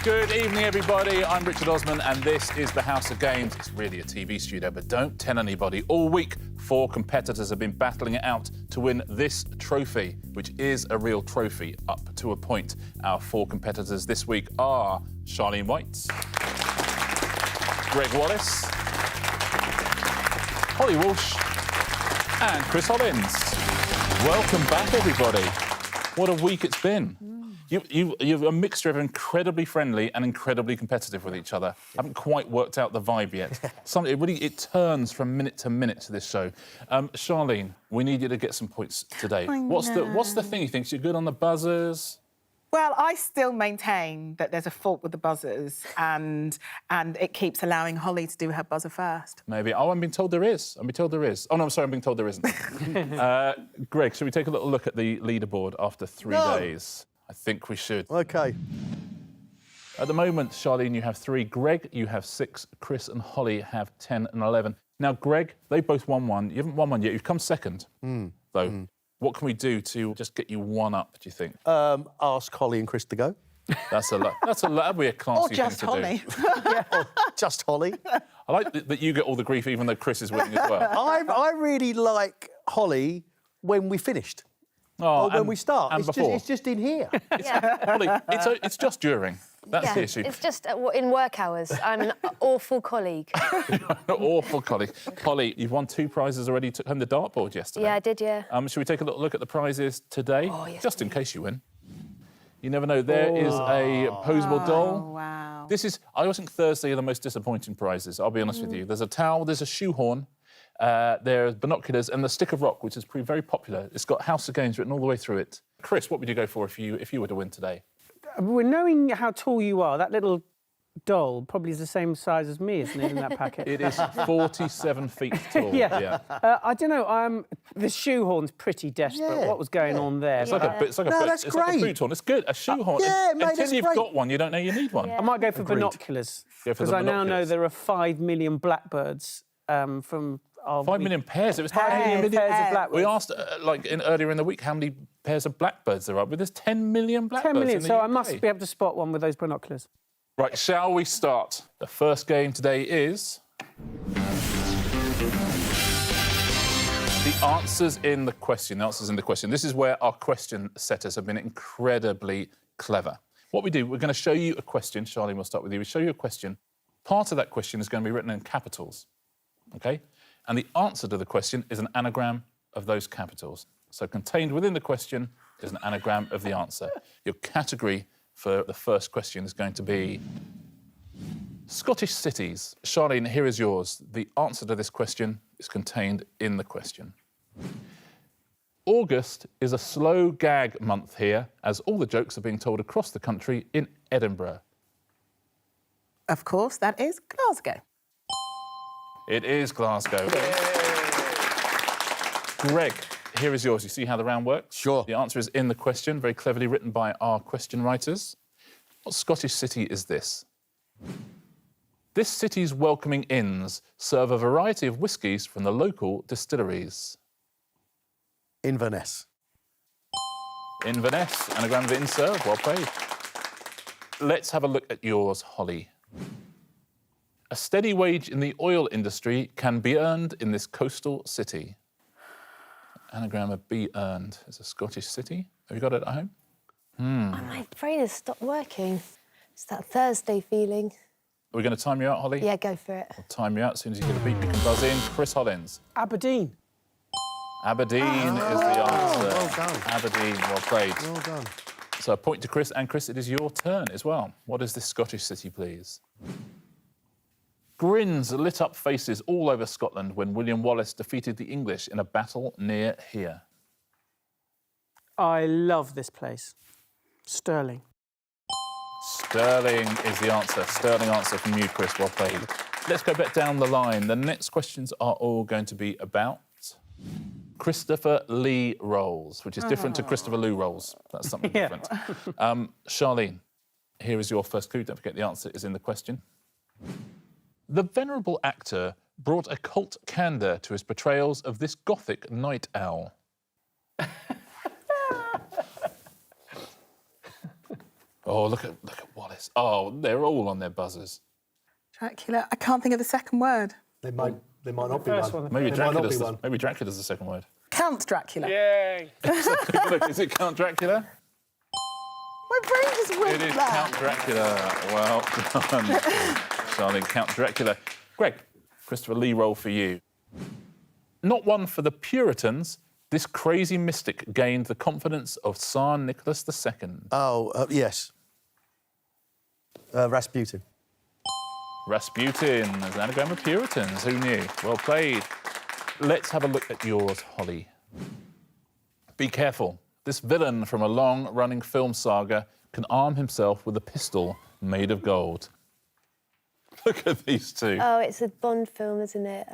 Good evening, everybody. I'm Richard Osman, and this is the House of Games. It's really a TV studio, but don't tell anybody. All week, 4 competitors have been battling it out to win this trophy, which is a real trophy, up to a point. Our 4 competitors this week are Charlene White, Gregg Wallace, Holly Walsh, and Chris Hollins. Welcome back, everybody. What a week it's been. You're a mixture of incredibly friendly and incredibly competitive with each other. Haven't quite worked out the vibe yet. It turns from minute to minute to this show. Charlene, we need you to get some points today. What's the thing? You think you're good on the buzzers? Well, I still maintain that there's a fault with the buzzers, and it keeps allowing Holly to do her buzzer first. Maybe. Oh, I'm being told there is. I'm being told there is. Oh, no, I'm sorry, I'm being told there isn't. Greg, should we take a little look at the leaderboard after 3 days? I think we should. OK. At the moment, Charlene, you have 3. Greg, you have 6. Chris and Holly have 10 and 11. Now, Greg, they both won 1. You haven't won 1 yet. You've come second, though. What can we do to just get you 1 up, do you think? Ask Holly and Chris to go. That's a lot. That'd be a classy thing to Holly. do. Or just Holly. I like that you get all the grief, even though Chris is winning as well. I really like Holly when we finished. Oh, or when we start. And before. It's just in here. Holly, it's just during. That's the issue. It's just in work hours. I'm an awful colleague. An awful colleague. Holly, you've won 2 prizes already. You took home the dartboard yesterday. Yeah, I did, yeah. Should we take a little look at the prizes today? Oh, yes, just in case you win. You never know. There is a posable doll. Oh, wow. I always think Thursday are the most disappointing prizes, I'll be honest with you. There's a towel, there's a shoehorn, there's binoculars, and the stick of rock, which has proved very popular. It's got House of Games written all the way through it. Chris, what would you go for if you were to win today? Well, knowing how tall you are, that little doll probably is the same size as me, isn't it, in that packet? It is 47 feet tall. Yeah. I don't know, the shoehorn's pretty desperate. Yeah. What was going on there? It's like a that's like a boot horn. It's good. A shoehorn. Yeah, mate, Until that's you've great. got one, you don't know you need one. I might go for binoculars, Go for because the I now know binoculars. there are 5 million blackbirds from... 5 million pairs. It was 5 million pairs of blackbirds. We asked, earlier in the week, how many pairs of blackbirds there are. But there's 10 million blackbirds 10 million, in the so UK. I must be able to spot one with those binoculars. Right, shall we start? The first game today is... The answers in the question. The answers in the question. This is where our question setters have been incredibly clever. What we do, we're going to show you a question. Charlene, we'll start with you. We show you a question. Part of that question is going to be written in capitals, OK? And the answer to the question is an anagram of those capitals. So contained within the question is an anagram of the answer. Your category for the first question is going to be Scottish cities. Charlene, here is yours. The answer to this question is contained in the question. August is a slow gag month here, as all the jokes are being told across the country in Edinburgh. Of course, that is Glasgow. It is Glasgow. Greg, here is yours. You see how the round works? Sure. The answer is in the question, very cleverly written by our question writers. What Scottish city is this? This city's welcoming inns serve a variety of whiskies from the local distilleries. Inverness. Inverness, anagram of in serve, well played. Let's have a look at yours, Holly. A steady wage in the oil industry can be earned in this coastal city. Anagram of be earned is a Scottish city. Have you got it at home? My brain has stopped working. It's that Thursday feeling. Are we going to time you out, Holly? Yeah, go for it. I'll time you out. As soon as you get a beat, you can buzz in. Chris Hollins. Aberdeen. Aberdeen is the answer. Well done. Aberdeen, well played. Well done. So a point to Chris, and Chris, it is your turn as well. What is this Scottish city, please? Grins lit up faces all over Scotland when William Wallace defeated the English in a battle near here. I love this place. Stirling. Stirling is the answer. Sterling answer from you, Chris. Well played. Let's go back down the line. The next questions are all going to be about Christopher Lee rolls, which is different to Christopher Lou rolls. That's something different. Charlene, here is your first clue. Don't forget the answer is in the question. The venerable actor brought a cult candour to his portrayals of this Gothic night owl. Oh, look at Wallace. Oh, they're all on their buzzers. Dracula. I can't think of the second word. There might not be first one. one. Maybe There might not be Dracula's one. maybe Dracula's the second word. Count Dracula. Yay! Look, is it Count Dracula? My brain just It went is blank. Count Dracula. Well done, Charlene. Count Dracula. Greg, Christopher Lee roll for you. Not one for the Puritans, this crazy mystic gained the confidence of Tsar Nicholas II. Oh, yes. Rasputin. Rasputin, as an anagram of Puritans. Who knew? Well played. Let's have a look at yours, Holly. Be careful. This villain from a long-running film saga can arm himself with a pistol made of gold. Look at these two. Oh, it's a Bond film, isn't it?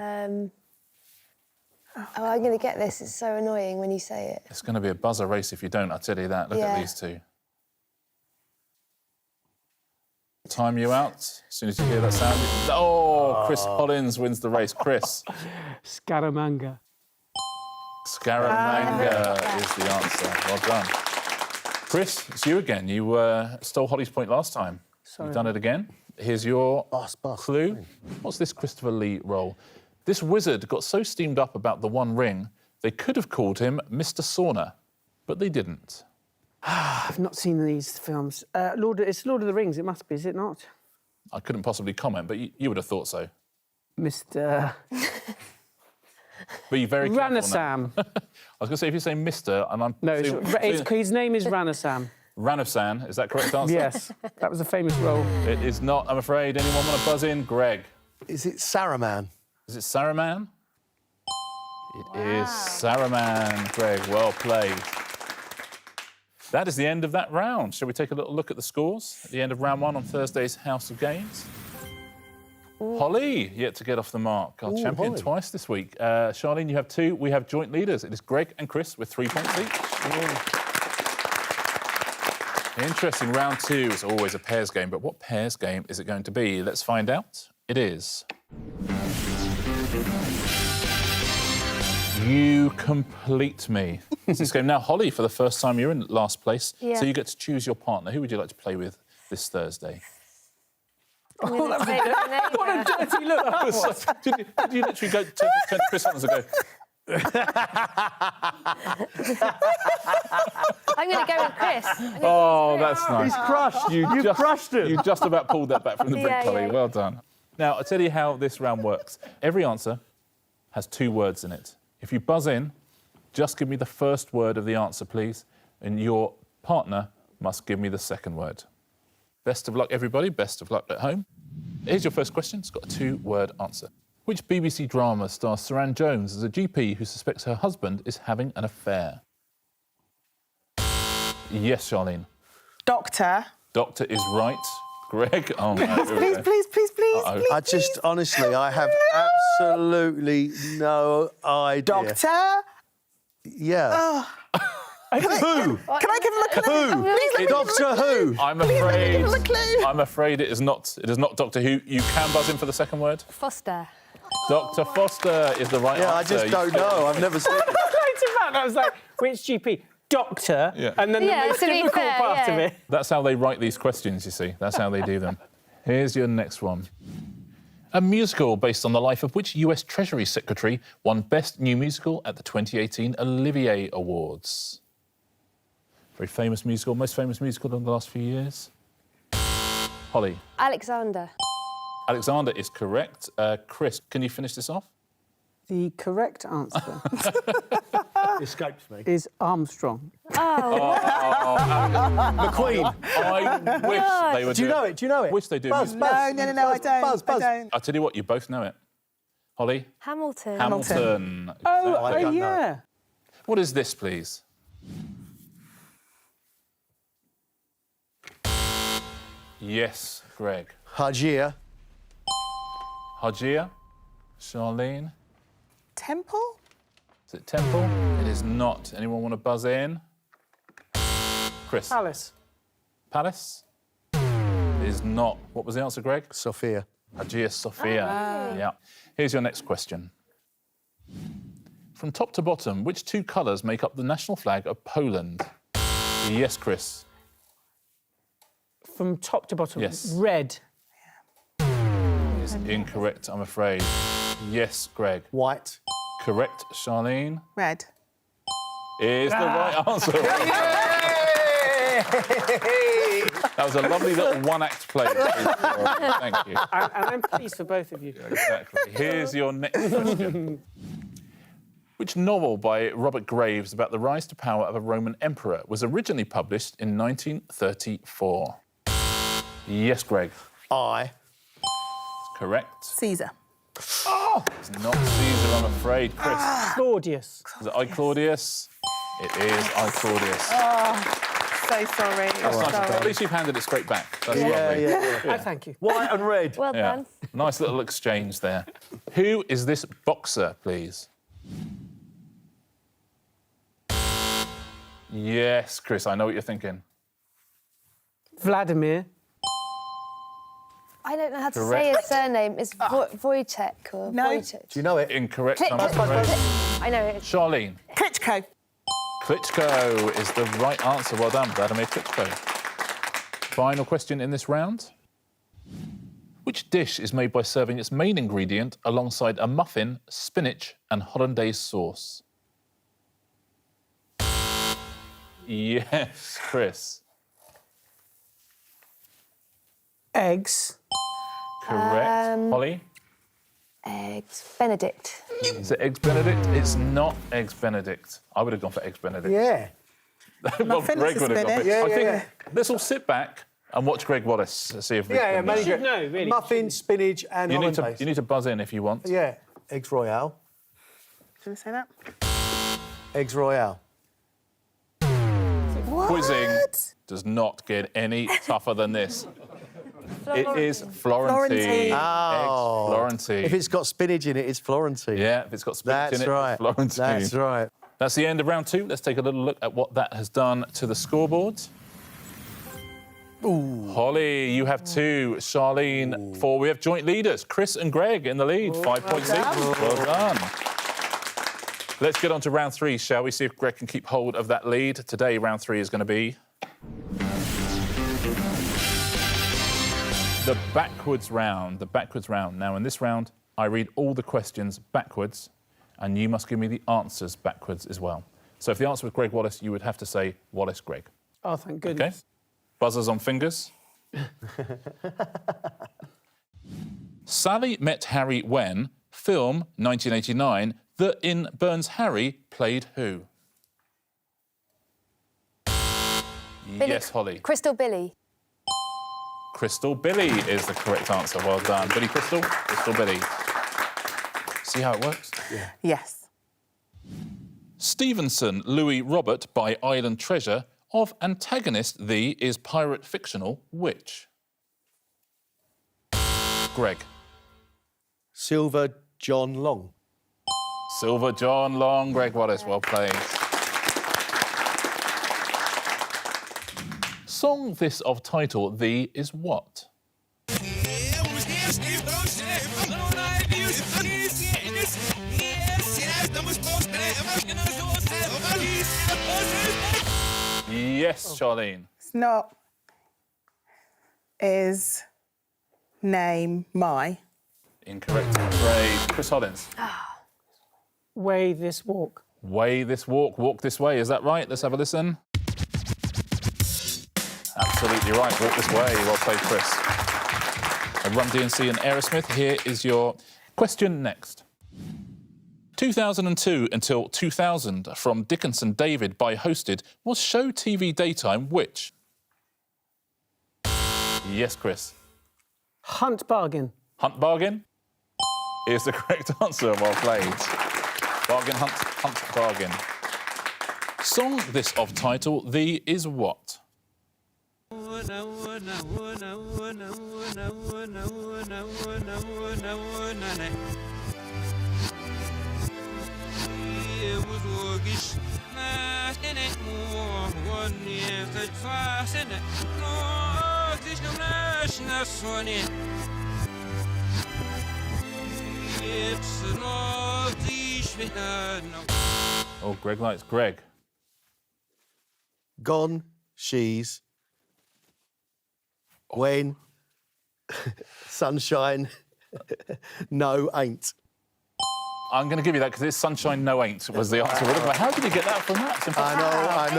Oh, I'm going to get this. It's so annoying when you say it. It's going to be a buzzer race if you don't, I'll tell you that. Look at Yeah. these two. Time you out as soon as you hear that sound. Oh, Chris Hollins wins the race. Chris. Scaramanga. Scaramanga is the answer. Well done. Chris, it's you again. You stole Holly's point last time. Sorry. You've done it again. Here's your Boss. clue. What's this Christopher Lee role? This wizard got so steamed up about the One Ring, they could have called him Mr. Sauna, but they didn't. I've not seen these films. It's Lord of the Rings, it must be, is it not? I couldn't possibly comment, but you would have thought so. Mr. Be very careful now. Ranasam. I was going to say, if you say Mr. and I'm... No, his name is Ranasam. Ranasam, is that correct answer? Yes, that was a famous role. It is not, I'm afraid. Anyone want to buzz in? Greg. Is it Saruman? Is it Saruman? It is Saruman, Greg. Well played. That is the end of that round. Shall we take a little look at the scores at the end of round one on Thursday's House of Games? Holly, yet to get off the mark. Our champion Holly. twice this week. Charlene, you have 2. We have joint leaders. It is Greg and Chris with 3 points each. Interesting. Round 2 is always a pairs game, but what pairs game is it going to be? Let's find out. It is... You complete me. It's this game. Now, Holly, for the first time, you're in last place, Yeah. so you get to choose your partner. Who would you like to play with this Thursday? I'm going to take my neighbour. What a dirty look that was. Did you literally go turn to Chris Hollins and go, I'm going to go with Chris. oh, that's nice. He's crushed. You've crushed him. You just about pulled that back from the brink, Yeah, Holly. yeah. Well done. Now, I'll tell you how this round works. Every answer has 2 words in it. If you buzz in, just give me the first word of the answer, please, and your partner must give me the second word. Best of luck, everybody. Best of luck at home. Here's your first question. It's got a 2-word answer. Which BBC drama stars Saran Jones as a GP who suspects her husband is having an affair? Yes, Charlene. Doctor. Doctor is right. Greg? Oh, no. here we go. Please. Uh-oh. I just, honestly, I have absolutely no idea. Doctor. Yeah. Who? Can I give him a clue? Please let me Doctor Who? I'm Please let me afraid. give him a clue. I'm afraid it is not. It is not Doctor Who. You can buzz in for the second word. Foster. Dr. Foster is the right Yeah, I answer. just don't know. I've never seen it. I was like, which GP? Doctor. Yeah. And then Yeah, the most to be difficult fair, part of yeah. it. That's how they write these questions. You see, that's how they do them. Here's your next one. A musical based on the life of which US Treasury Secretary won Best New Musical at the 2018 Olivier Awards? Very famous musical, most famous musical in the last few years. Holly. Alexander. Alexander is correct. Chris, can you finish this off? The correct answer Escapes me. is Armstrong. McQueen. I wish they would Do you know it? Do you know it? Wish they do. Buzz, music. buzz. No, I don't. Buzz. I don't. I'll tell you what, you both know it. Holly? Hamilton. Hamilton. Oh, I don't know. yeah. What is this, please? Yes, Greg. Hajir. Hajir? Charlene? Temple. Is it Temple? It is not. Anyone want to buzz in? Chris? Alice. Palace? It is not. What was the answer, Greg? Sophia. Hagia Sophia. Yeah. Here's your next question. From top to bottom, which 2 colours make up the national flag of Poland? Yes, Chris. from top to bottom. Yes. Red. Is incorrect, I'm afraid. Yes, Greg. White. Correct, Charlene. Red. Is the right answer. That was a lovely little one-act play. Thank you. And I'm pleased for both of you. Exactly. Here's your next question. Which novel by Robert Graves about the rise to power of a Roman emperor was originally published in 1934? Yes, Greg. I. Correct. Caesar. Oh! It's not Caesar, I'm afraid. Chris. Claudius. Is it I, Claudius? It is I, Claudius. So sorry. That's nice. At least you've handed it straight back. That's Yeah, lovely. yeah. Oh, thank you. White and red. Well Yeah. done. Nice little exchange there. Who is this boxer, please? Yes, Chris, I know what you're thinking. Vladimir. I don't know how to Correct. say his surname. It's Wojciech or No. Wojciech. Do you know it? Incorrect, Click, I'm click, afraid. click. I know it. Charlene. Klitschko. Klitschko is the right answer. Well done, Vladimir Klitschko. Final question in this round. Which dish is made by serving its main ingredient alongside a muffin, spinach, and hollandaise sauce? Yes, Chris. Eggs. Correct. Holly? Eggs. Benedict. Is it Eggs Benedict? It's not Eggs Benedict. I would have gone for Eggs Benedict. Yeah. Well, Muffin Greg is would have gone for spinach. it. Yeah, I think let's all sit back and watch Gregg Wallace, see if we can... mainly should know, really. Muffin, spinach, and you hollandaise. need to buzz in if you want. Yeah. Eggs Royale. Should we say that? Eggs Royale. Quizzing does not get any tougher than this. It is Florentine. Florentine. Oh. Eggs Florentine. If it's got spinach in it, it's Florentine. Yeah, if it's got spinach That's in it, right. it's Florentine. That's right. That's the end of round two. Let's take a little look at what that has done to the scoreboard. Ooh. Holly, you have 2. Charlene, 4. We have joint leaders, Chris and Greg in the lead. 5 points each. Well done. Let's get on to round 3, shall we? See if Greg can keep hold of that lead. Today, round 3 is going to be the backwards round. The backwards round. Now, in this round, I read all the questions backwards, and you must give me the answers backwards as well. So if the answer was Gregg Wallace, you would have to say Wallace Gregg. Oh, thank Okay? goodness. Buzzers on fingers. Sally met Harry when, film 1989, that in Burns Harry played who? Yes, Holly. Crystal Billy. Crystal Billy is the correct answer. Well done. Billy Crystal, Crystal Billy. See how it works? Yes. Stevenson, Louis Robert by Island Treasure, of antagonist the is pirate fictional which? Greg. Silver John Long. Silver John Long, Gregg Wallace, well played. Song this of title The is what? Yes, Charlene. It's not. Is name my. Incorrect, I'm afraid. Chris Hollins. Way this walk. Way this walk, walk this way. Is that right? Let's have a listen. Absolutely right. Walk this way. Well played, Chris. Run DMC and Aerosmith. Here is your question next. 2002 until 2000 from Dickinson David by Hosted was show TV daytime which? Yes, Chris. Hunt bargain. Hunt bargain is the correct answer. Well played. Bargain hunt, hunt bargain. Song this of title The is what? Oh, Greg likes Greg. Gone, she's. when sunshine, no, ain't. I'm going to give you that because it's sunshine, no ain't was the answer. How did you get that from that? I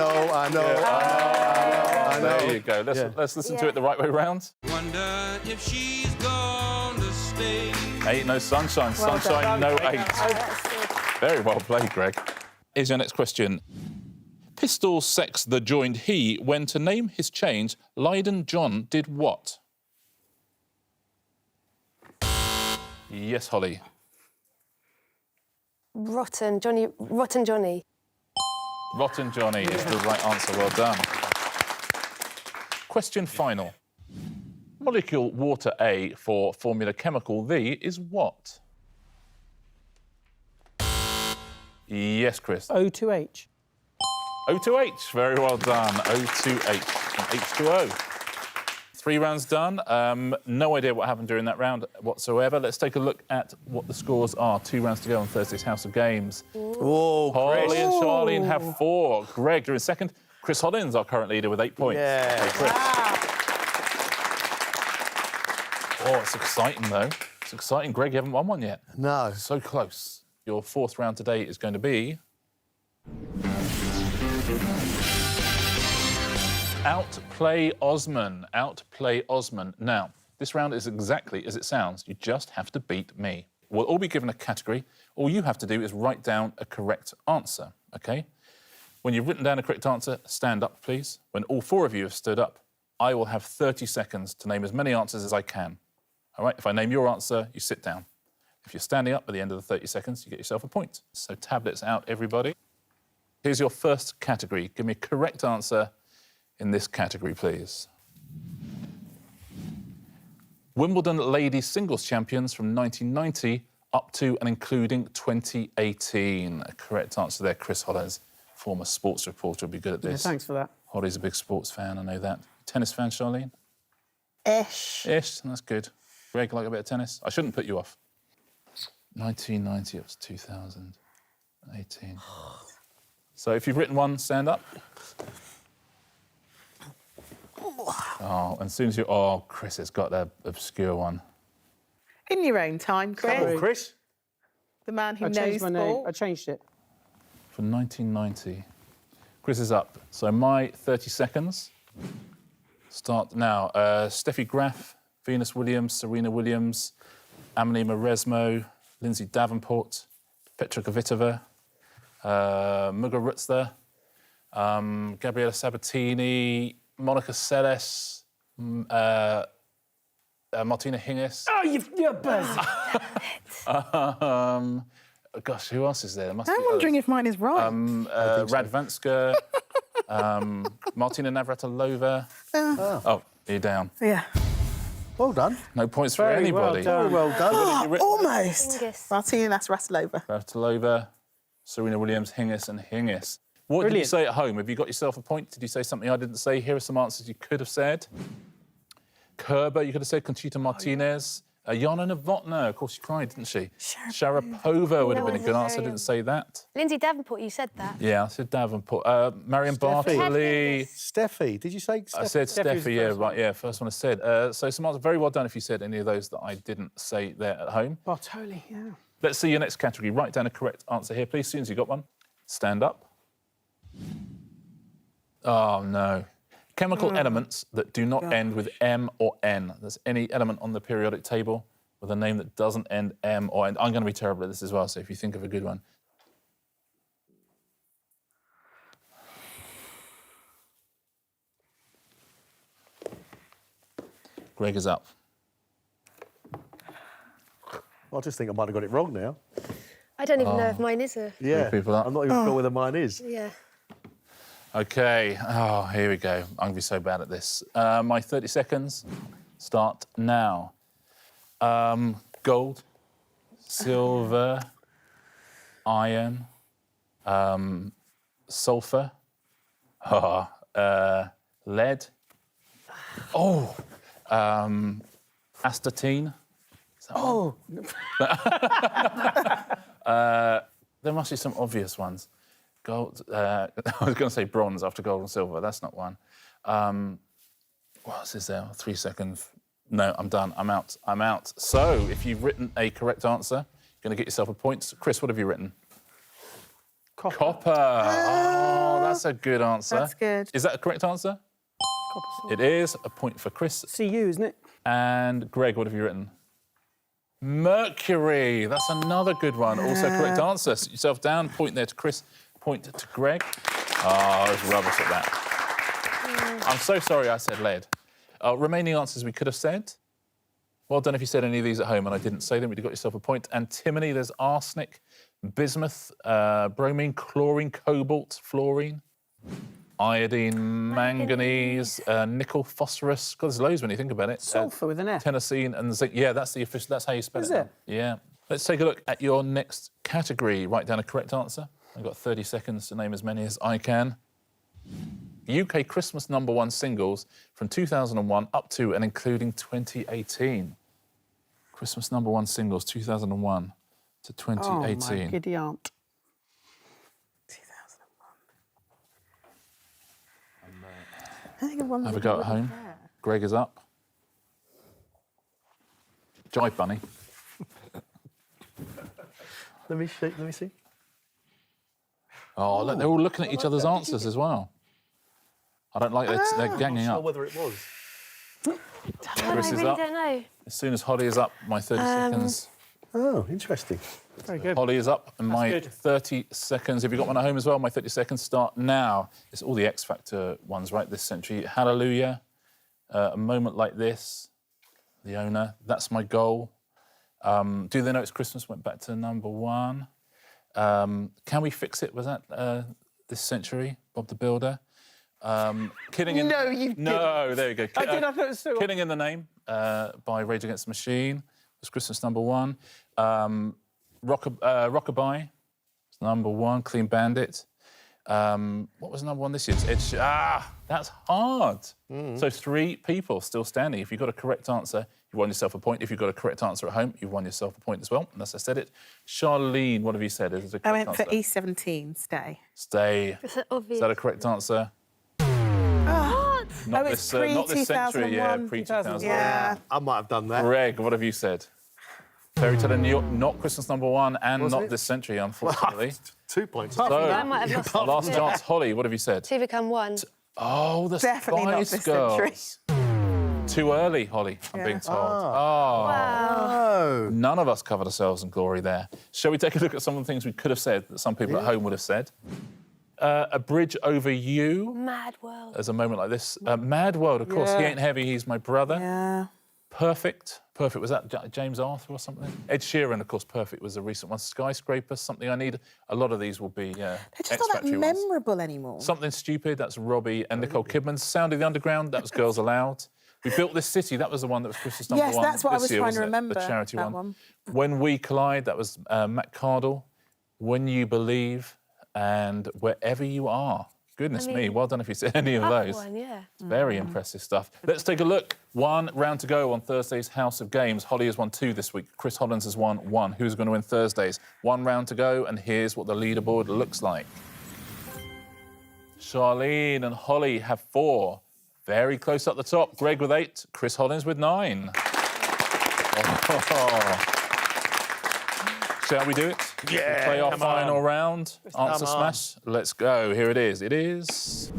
know. There you go. Let's listen to it the right way round. Wonder if she's gonna stay. Ain't no sunshine, sunshine, no ain't. Very well played, Greg. Here's your next question. Pistol sex the joined he, when to name his change, Leyden John did what? Yes, Holly. Rotten Johnny. Rotten Johnny. Rotten Johnny is the right answer. Well done. Question final. Molecule water A for formula chemical V is what? Yes, Chris. O2H. O2H. Very well done. O2H from H2O. 3 rounds done. No idea what happened during that round whatsoever. Let's take a look at what the scores are. 2 rounds to go on Thursday's House of Games. Oh, Holly and Charlene have 4. Greg, you're in second. Chris Hollins, our current leader, with 8 points. Yeah. Hey, Chris. Oh, it's exciting, though. It's exciting. Greg, you haven't won one yet. No. So close. Your 4th round today is going to be... Outplay Osman. Outplay Osman. Now, this round is exactly as it sounds. You just have to beat me. We'll all be given a category. All you have to do is write down a correct answer, OK? When you've written down a correct answer, stand up, please. When all 4 of you have stood up, I will have 30 seconds to name as many answers as I can. All right? If I name your answer, you sit down. If you're standing up at the end of the 30 seconds, you get yourself a point. So tablets out, everybody. Here's your first category. Give me a correct answer in this category, please. Wimbledon ladies singles champions from 1990 up to and including 2018. A correct answer there, Chris Hollins, former sports reporter, will be good at this. Yeah, thanks for that. Holly's a big sports fan, I know that. Tennis fan, Charlene? Ish. Ish, that's good. Greg, like a bit of tennis? I shouldn't put you off. 1990 up to 2018. So if you've written one, stand up. Oh, and as soon as you... Oh, Chris has got that obscure one. In your own time, Chris. Come on, Chris. The man who I knows changed my name. sport. I changed it. From 1990. Chris is up. So my 30 seconds start now. Steffi Graf, Venus Williams, Serena Williams, Amani Mauresmo, Lindsay Davenport, Petra Kvitova, Muga Rutzler, Gabriela Sabatini, Monica Seles, Martina Hingis. Oh, you're buzzing. Gosh, who else is there? There must I'm be wondering if mine is right. Radvanska, Martina Navratilova. Oh, you're down. Yeah. Well done. No points for Very well anybody. done. Well done. Almost. Hingis. Martina Navratilova. Navratilova, Serena Williams, Hingis and Hingis. What did you Brilliant. say at home? Have you got yourself a point? Did you say something I didn't say? Here are some answers you could have said. Kerber, you could have said Conchita Martinez. Yana Novotná, of course she cried, didn't she? Sharapova would have been a good answer, didn't say that. Lindsay Davenport, you said that. Yeah, I said Davenport. Marion Steffi. Bartley. Steffi, did you say Steffi? I said Steffi was the Steffi, yeah, first right, yeah, first one I said. So some answers, very well done if you said any of those that I didn't say there at home. Bartoli, yeah. Let's see your next category. Write down a correct answer here, please. As soon as you got one, stand up. Oh, no. Chemical elements that do not end with M or N. There's any element on the periodic table with a name that doesn't end M or N. I'm going to be terrible at this as well, so if you think of a good one. Greg is up. I just think I might have got it wrong now. I don't even know if mine is a... Yeah. people up. I'm not even sure whether mine is. Yeah. OK. Oh, here we go. I'm going to be so bad at this. My 30 seconds start now. Gold, silver, iron, sulfur, lead, astatine. Oh, There must be some obvious ones. Gold, I was going to say bronze after gold and silver. That's not one. What else is there? 3 seconds. No, I'm done. I'm out. I'm out. So, if you've written a correct answer, you're going to get yourself a point. Chris, what have you written? Copper. Copper. Oh, that's a good answer. That's good. Is that a correct answer? Copper. It is. A point for Chris. CU, isn't it? And Greg, what have you written? Mercury. That's another good one. Also correct answer. Sit yourself down. Point there to Chris. Point to Greg. Oh, I was rubbish at that. I'm so sorry I said lead. Remaining answers we could have said. Well done if you said any of these at home and I didn't say them. You've got yourself a point. Antimony, there's arsenic, bismuth, bromine, chlorine, cobalt, fluorine, iodine, manganese, nickel, phosphorus. God, there's loads when you think about it. Sulphur with an F. Tennessine and zinc. Yeah, that's the official. That's how you spell Is it. it? Yeah. Let's take a look at your next category. Write down a correct answer. I've got 30 seconds to name as many as I can. UK Christmas #1 singles from 2001 up to and including 2018. Christmas #1 singles 2001 to 2018. Oh, my giddy aunt. 2001. I think of one. Have a go at home. Greg is up. Jive Bunny. Let me see. Oh, look, they're all looking at each other's answers as well. I don't like they're ganging Not sure up. whether it was. I Chris is really up. don't know. As soon as Holly is up, my 30 seconds. Oh, interesting. Very good. Holly is up, and my good. 30 seconds. Have you got one at home as well? My 30 seconds start now. It's all the X Factor ones, right, this century. Hallelujah, A Moment Like This, The Owner, That's My Goal. Do They Know It's Christmas went back to #1. Can We Fix It, was that this century? Bob the Builder. Kidding in... No, you No, there you go. I did, I thought it was so... Kidding in the Name by Rage Against the Machine was Christmas #1. Rockabye was #1. Clean Bandit. What was #1 this year? That's hard. So 3 people still standing. If you've got a correct answer, you won yourself a point. If you've got a correct answer at home, you've won yourself a point as well. Unless I said it. Charlene, what have you said? Is it a correct I went answer? for E17, stay. Stay. It's obvious. Is that a correct answer? What? Not it's not this century, yeah, pre-2001. pre-2001. Yeah. I might have done that. Greg, what have you said? Fairy Tale in New York, not Christmas #1 and Wasn't not it? this century, unfortunately. 2 points. So, I might have lost last it. chance, Holly, what have you said? To become one. Oh, the Definitely not Spice this Girls. Too early, Holly, I'm being told. Oh. Oh. None of us covered ourselves in glory there. Shall we take a look at some of the things we could have said that some people at home would have said? A Bridge Over You. Mad world. There's a moment like this. Mad World, of course. He Yeah. Ain't Heavy, He's My Brother. Yeah. Perfect. Perfect. Was that James Arthur or something? Ed Sheeran, of course. Perfect was a recent one. Skyscraper, Something I Need. A lot of these will be They're just X not that Factory ones. memorable anymore. Something Stupid, that's Robbie and Nicole Kidman. Sound of the Underground, that was Girls Aloud. We Built This City, that was the one that was Christmas #1 Yes, that's what I this was year, trying to wasn't it? remember, The charity that one. one. When We Collide, that was Matt Cardle. When You Believe and Wherever You Are. Goodness me, well done if you said any of Tough those. one, yeah. Very impressive stuff. Let's take a look. 1 round to go on Thursday's House of Games. Holly has won 2 this week. Chris Hollins has won 1. Who's going to win Thursdays? 1 round to go, and here's what the leaderboard looks like. Charlene and Holly have 4. Very close up the top. Greg with 8. Chris Hollins with 9. Oh. Shall we do it? Yeah, Play our come final on. round. Answer Come on. smash. Let's go. Here it is. It is...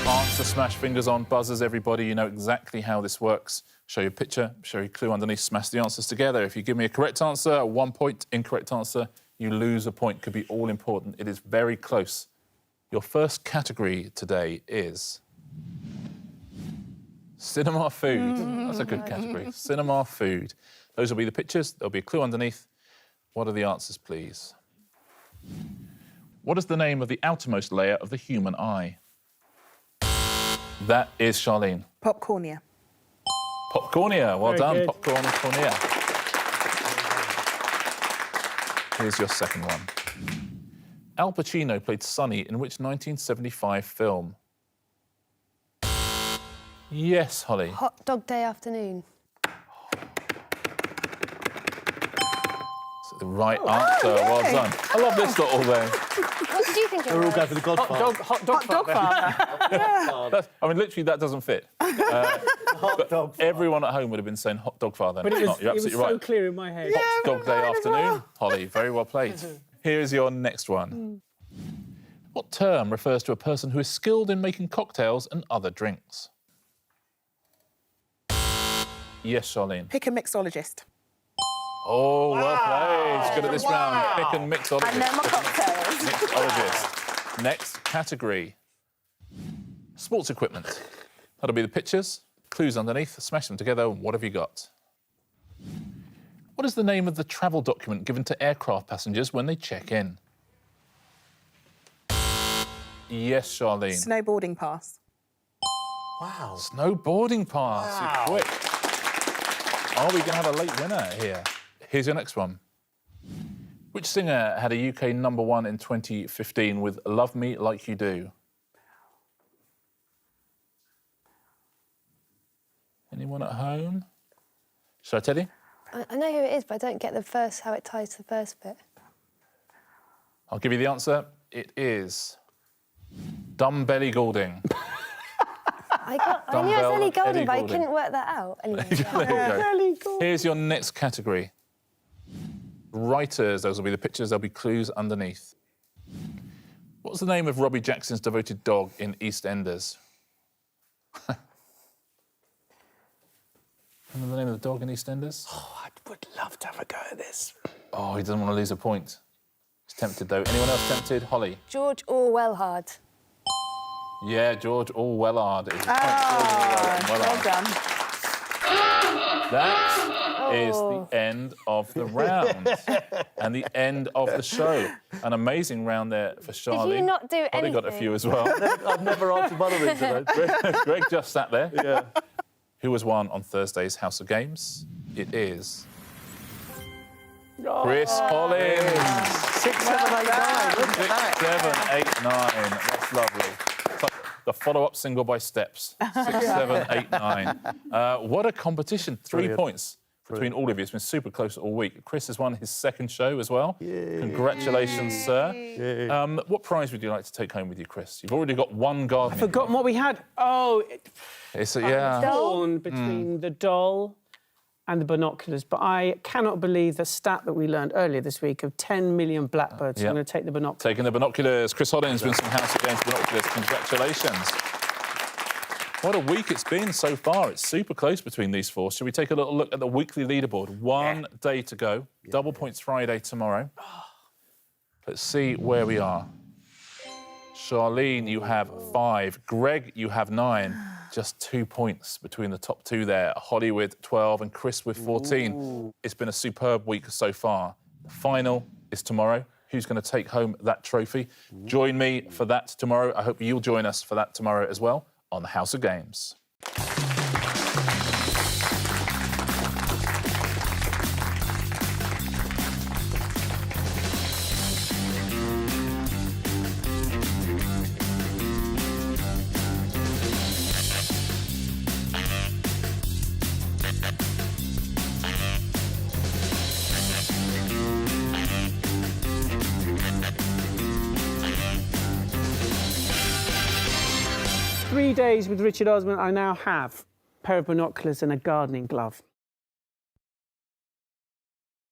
Answer smash, fingers on, buzzers, everybody. You know exactly how this works. Show you a picture, show you a clue underneath, smash the answers together. If you give me a correct answer, 1 point. Incorrect answer, you lose a point. Could be all important. It is very close. Your first category today is... cinema food. That's a good category. Cinema food. Those will be the pictures. There'll be a clue underneath. What are the answers, please? What is the name of the outermost layer of the human eye? That is Charlene. Popcornia. Popcornia. Well Very done, good. Popcorn and Cornea. Here's your second one. Al Pacino played Sonny in which 1975 film? Yes, Holly. Hot Dog Day Afternoon. The right answer. Well done. I love this little thing. What did you think it We're all was? going for the Godfather. Hot dog Dog father. father. I mean, literally, that doesn't fit. Hot dog. Everyone at home would have been saying hot dog father. But It's not. You're it was absolutely so right. clear in my head. Hot dog day afternoon. Holly, very well played. Here's your next one. What term refers to a person who is skilled in making cocktails and other drinks? Yes, Charlene. Pick a mixologist. Oh, well played. She's good at this round. Pick and mixologist. I know my cocktails. Mixologist. Next category. Sports equipment. That'll be the pictures, clues underneath, smash them together. What have you got? What is the name of the travel document given to aircraft passengers when they check in? Yes, Charlene. Snowboarding pass. Wow. Snowboarding pass. Wow. You're quick. Are we going to have a late winner here? Here's your next one. Which singer had a UK #1 in 2015 with Love Me Like You Do? Anyone at home? Shall I tell you? I know who it is, but I don't get how it ties to the first bit. I'll give you the answer. It is Dumbbelly Goulding. I knew it was Dumbbell Ellie and Goulding, Ellie but I Goulding. couldn't work that out. Anyway, There you go. Here's your next category. Writers. Those will be the pictures. There'll be clues underneath. What's the name of Robbie Jackson's devoted dog in EastEnders? Remember the name of the dog in EastEnders? Oh, I would love to have a go at this. Oh, he doesn't want to lose a point. He's tempted, though. Anyone else tempted? Holly? George Orwellhard. Yeah, George Orwellard. Is Well done. That is the end of the round and the end of the show. An amazing round there for Charlie. Did you not do Holly got a anything? few as well. I've never answered one of these, have I? Greg just sat there. Yeah. Who has won on Thursday's House of Games? It is Chris Hollins. 6, 7, 8, 9. Look at that. 6, 7, 8, 9. That's lovely. It's like the follow-up single by Steps. 6, 7, 8, 9. What a competition. 3 Brilliant. points between all of you. It's been super close all week. Chris has won his second show as well. Congratulations, sir. What prize would you like to take home with you, Chris? You've already got one garden. I've forgotten what we had. Oh, It's yeah. torn between the doll and the binoculars, but I cannot believe the stat that we learned earlier this week of 10 million blackbirds. So Yeah. I'm going to take the binoculars. Taking the binoculars. Chris Hollins wins some House of Games binoculars. Congratulations. What a week it's been so far. It's super close between these four. Shall we take a little look at the weekly leaderboard? One day to go. Double points Friday tomorrow. Let's see where we are. Charlene, you have 5. Greg, you have 9. Just 2 points between the top two there. Holly with 12 and Chris with 14. Ooh. It's been a superb week so far. The final is tomorrow. Who's going to take home that trophy? Join me for that tomorrow. I hope you'll join us for that tomorrow as well on the House of Games. 3 days with Richard Osman, I now have a pair of binoculars and a gardening glove.